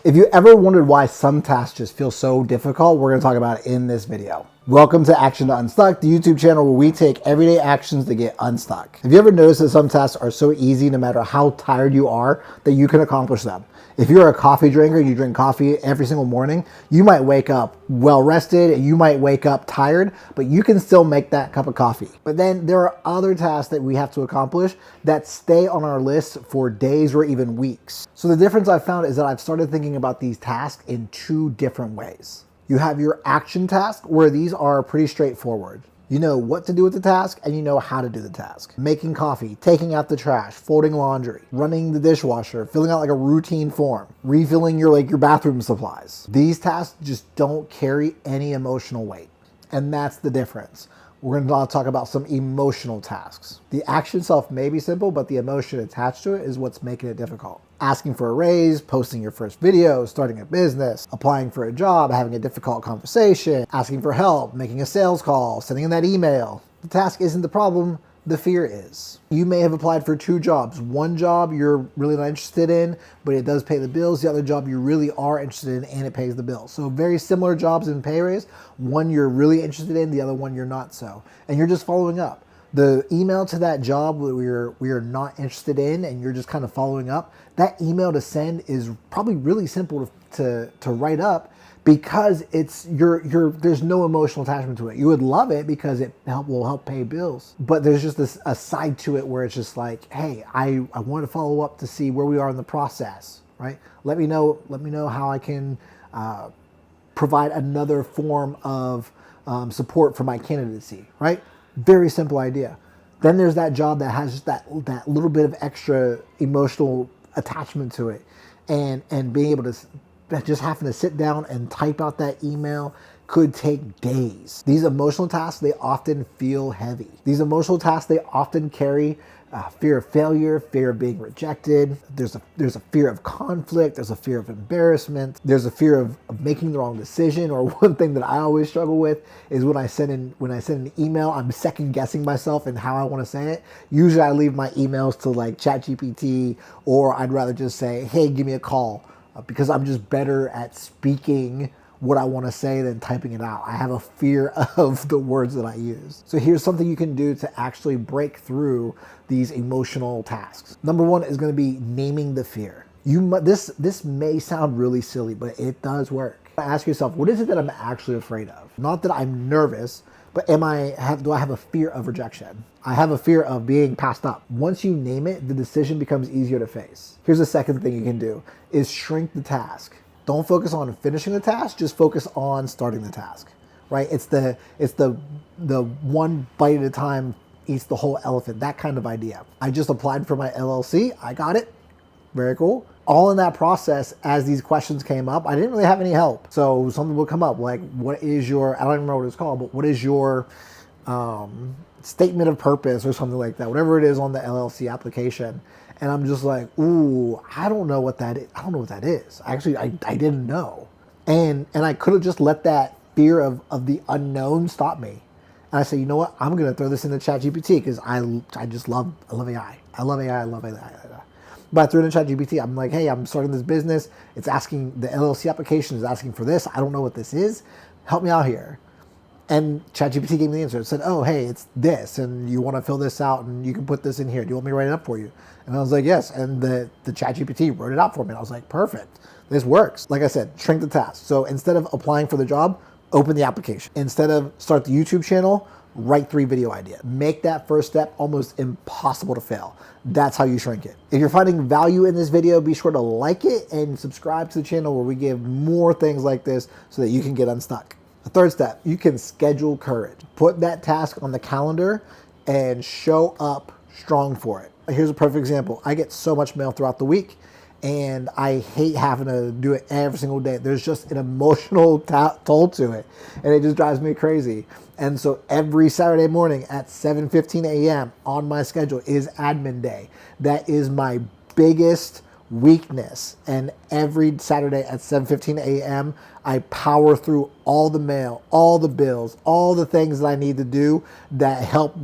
If you ever wondered why some tasks just feel so difficult, we're going to talk about it in this video. Welcome to Action to Unstuck, the YouTube channel where we take everyday actions to get unstuck. Have you ever noticed that some tasks are so easy no matter how tired you are that you can accomplish them? If you're a coffee drinker, you drink coffee every single morning, you might wake up well rested and you might wake up tired, but you can still make that cup of coffee. But then there are other tasks that we have to accomplish that stay on our list for days or even weeks. So the difference I've found is that I've started thinking about these tasks in two different ways. You have your action task, where these are pretty straightforward. You know what to do with the task and you know how to do the task. Making coffee, taking out the trash, folding laundry, running the dishwasher, filling out like a routine form, refilling your bathroom supplies. These tasks just don't carry any emotional weight. And that's the difference. We're going to talk about some emotional tasks. The action itself may be simple, but the emotion attached to it is what's making it difficult. Asking for a raise, posting your first video, starting a business, applying for a job, having a difficult conversation, asking for help, making a sales call, sending in that email. The task isn't the problem, the fear is. You may have applied for two jobs. One job you're really not interested in, but it does pay the bills. The other job you really are interested in and it pays the bills. So very similar jobs in pay raise. One you're really interested in, the other one you're not so. And you're just following up. The email to that job that we are not interested in and you're just kind of following up, that email to send is probably really simple to write up because there's no emotional attachment to it. You would love it because it will help pay bills. But there's just a side to it where it's just like, hey, I want to follow up to see where we are in the process, right? Let me know how I can provide another form of support for my candidacy, right? Very simple idea. Then there's that job that has just that little bit of extra emotional attachment to it, and being able to just having to sit down and type out that email could take days. These emotional tasks, they often feel heavy. These emotional tasks, they often carry fear of failure, fear of being rejected. There's a fear of conflict. There's a fear of embarrassment. There's a fear of making the wrong decision. Or one thing that I always struggle with is when I send an email, I'm second guessing myself and how I want to say it. Usually I leave my emails to like ChatGPT, or I'd rather just say, hey, give me a call, because I'm just better at speaking what I want to say than typing it out. I have a fear of the words that I use. So here's something you can do to actually break through these emotional tasks. Number one is going to be naming the fear. This may sound really silly, but it does work. Ask yourself, what is it that I'm actually afraid of? Not that I'm nervous, but do I have a fear of rejection? I have a fear of being passed up. Once you name it, the decision becomes easier to face. Here's the second thing you can do, is shrink the task. Don't focus on finishing the task, just focus on starting the task, right? It's the one bite at a time eats the whole elephant, that kind of idea. I just applied for my LLC, I got it, very cool. All in that process, as these questions came up, I didn't really have any help. So something will come up like, what is your, I don't even remember what it's called, but what is your statement of purpose or something like that, whatever it is on the LLC application. And I'm just like, ooh, I don't know what that is. I don't know what that is. Actually, I didn't know. And I could have just let that fear of the unknown stop me. And I said, you know what? I'm going to throw this into ChatGPT because I love AI. I love AI. But I threw it in ChatGPT. I'm like, hey, I'm starting this business. It's asking, the LLC application is asking for this. I don't know what this is. Help me out here. And ChatGPT gave me the answer. It said, oh, hey, it's this, and you want to fill this out, and you can put this in here. Do you want me to write it up for you? And I was like, yes. And the ChatGPT wrote it out for me. And I was like, perfect. This works. Like I said, shrink the task. So instead of applying for the job, open the application. Instead of start the YouTube channel, write 3 video idea. Make that first step almost impossible to fail. That's how you shrink it. If you're finding value in this video, be sure to like it and subscribe to the channel where we give more things like this so that you can get unstuck. The third step, you can schedule courage. Put that task on the calendar and show up strong for it. Here's a perfect example. I get so much mail throughout the week and I hate having to do it every single day. There's just an emotional toll to it and it just drives me crazy. And so every Saturday morning at 7:15 a.m. on my schedule is admin day. That is my biggest weakness. And every Saturday at 7:15 a.m. I power through all the mail, all the bills, all the things that I need to do that help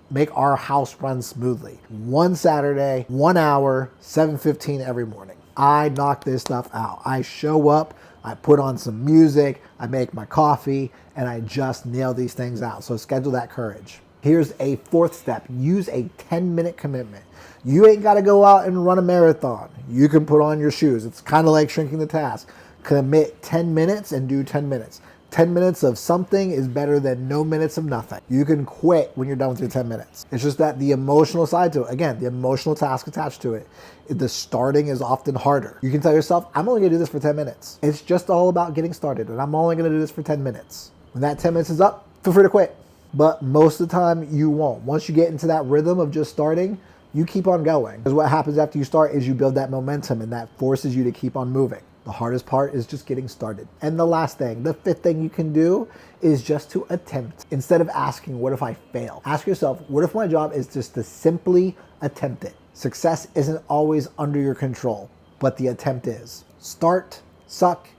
make our house run smoothly. One Saturday, 1 hour, 7:15 every morning. I knock this stuff out. I show up, I put on some music, I make my coffee, and I just nail these things out. So schedule that courage. Here's a fourth step. Use a 10-minute commitment. You ain't got to go out and run a marathon. You can put on your shoes. It's kind of like shrinking the task. Commit 10 minutes and do 10 minutes. 10 minutes of something is better than no minutes of nothing. You can quit when you're done with your 10 minutes. It's just that the emotional side to it, again, the emotional task attached to it, the starting is often harder. You can tell yourself, I'm only gonna do this for 10 minutes. It's just all about getting started, and I'm only gonna do this for 10 minutes. When that 10 minutes is up, feel free to quit. But most of the time you won't. Once you get into that rhythm of just starting, you keep on going. Because what happens after you start is you build that momentum, and that forces you to keep on moving. The hardest part is just getting started. And the last thing, the fifth thing you can do is just to attempt. Instead of asking, what if I fail? Ask yourself, what if my job is just to simply attempt it? Success isn't always under your control, but the attempt is. Start, suck,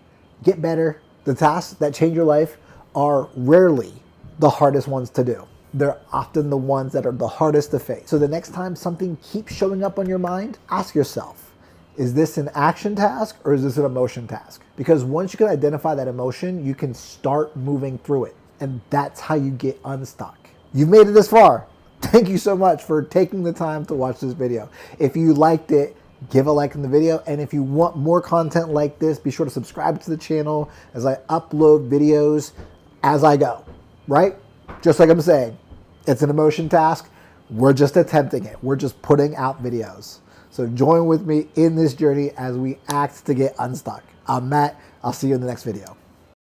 get better. The tasks that change your life are rarely the hardest ones to do. They're often the ones that are the hardest to face. So the next time something keeps showing up on your mind, ask yourself, is this an action task or is this an emotion task? Because once you can identify that emotion, you can start moving through it. And that's how you get unstuck. You've made it this far. Thank you so much for taking the time to watch this video. If you liked it, give a like in the video. And if you want more content like this, be sure to subscribe to the channel as I upload videos as I go, right? Just like I'm saying, it's an emotion task. We're just attempting it. We're just putting out videos. So join with me in this journey as we act to get unstuck. I'm Matt. I'll see you in the next video.